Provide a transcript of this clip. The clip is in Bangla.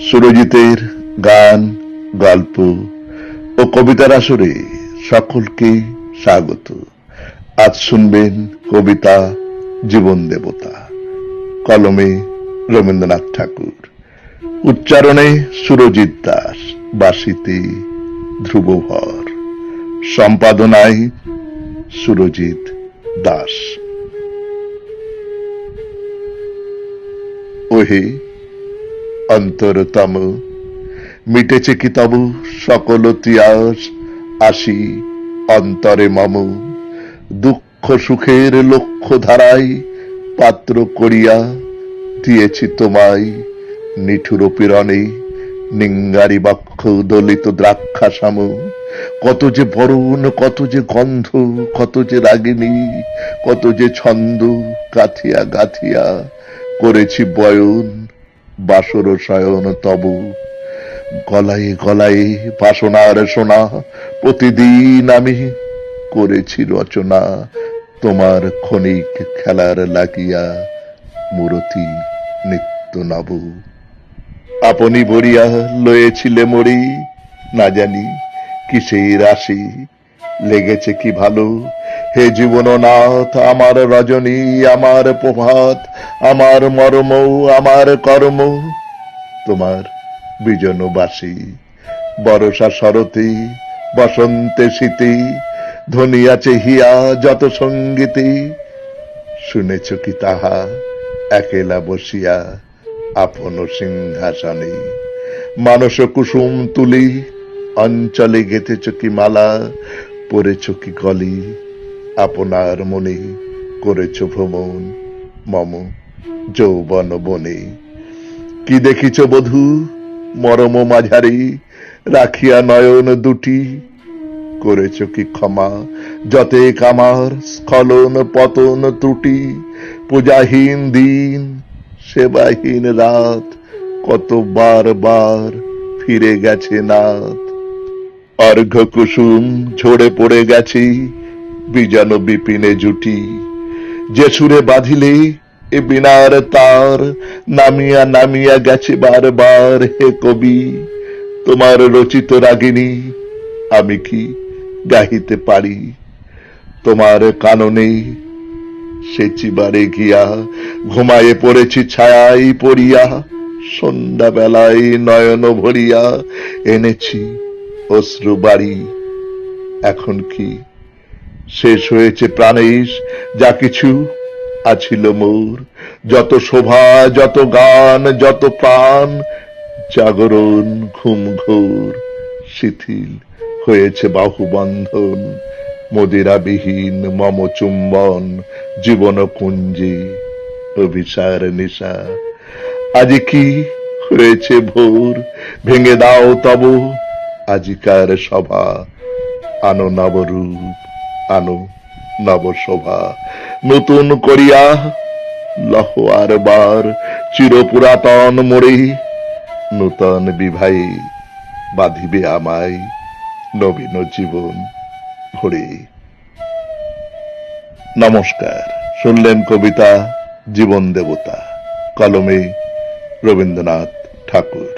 সুরজিতের গান, গল্প ও কবিতার আসরে সকলকে স্বাগত। আজ শুনবেন কবিতা জীবন দেবতা, কলমে রবীন্দ্রনাথ ঠাকুর, উচ্চারণে সুরজিৎ দাস, বাঁশিতে ধ্রুবভর, সম্পাদনায় সুরজিৎ দাস। ওহে অন্তরতম, মিটেছে কি তব সকল তিয়াস, আসি অন্তরে মম দুঃখ সুখের লক্ষ্য ধারায় পাত্র করিয়া দিয়েছি তোমায়। নিঠুর পীড়নে নিঙ্গারি বক্ষ দলিত দ্রাক্ষাসাম, কত যে বরণ, কত যে গন্ধ, কত যে রাগিনী, কত যে ছন্দ গাথিয়া গাথিয়া করেছি বয়ন বাসর শয়ন তব। গলায় গলায় বাসনার সোনা, প্রতিদিন আমি করেছি রচনা তোমার ক্ষণিক খেলার লাগিয়া, মূরতি নিত্য নব। আপনি ভরিয়া লয়েছিলে মরি, না জানি কিসের রাশি, লেগেছে কি ভালো হে জীবননাথ আমার রজনী, আমার প্রভাত, আমার মর্ম, আমার কর্ম তোমার বিজনবাসী। বরষা শরতে বসন্তে শীতে ধ্বনিয়াছে হিয়া যত সঙ্গীতে, শুনেছ কি তাহা একেলা বসিয়া আপন সিংহাসনে। মানস কুসুম তুলি অঞ্চলে গেঁথেছ কি মালা, পড়েছ কি গলি আপনার মনে, করেছ ভ্রমণ মম যৌবন বনে। কি দেখিছ বধূ মরম মাঝারি, রাখিয়া নয়ন দুটি, করেছ কি ক্ষমা যতেক আমার স্খলন পতন ত্রুটি। পূজাহীন দিন সেবাহীন রাত, কত বার বার ফিরে গেছে নাথ। অর্ঘ কুসুম ঝরে পড়ে গেছে বিজন বিপিনে জুটি, যে সুরে বাঁধিলে এ বিনার তার, নামিয়া নামিয়া গেছে বারবার হে কবি। তোমার রচিত রাগিনী আমি কি গাহিতে পারি, তোমার কাননে সেচিবারে গিয়া ঘুমায়ে পড়েছি ছায়াই পড়িয়া। সন্ধ্যা বেলায় নয়ন ভরিয়া এনেছি অশ্রু বাড়ি, এখন কি শেষ হয়েছে প্রাণেশ যা কিছু আছিল মোর, যত শোভা যত গান যত প্রাণ, জাগরণ ঘুম ঘোর শিথিল হয়েছে বাহুবন্ধন। মদিরাবিহীন মম চুম্বন জীবন কুঞ্জে অভিসার নিশা। আজ কি হয়েছে ভোর, ভেঙে দাও তব আজিকার সভা, আনো নবরূপ আনো নব শোভা। নতুন করিয়া লহ আর বার চিরপুরাতন মোড়ে, নূতন বিবাহে বাঁধিবে আমায় নবীন জীবন ভরে। নমস্কার। শুনলেন কবিতা জীবন দেবতা, কলমে রবীন্দ্রনাথ ঠাকুর।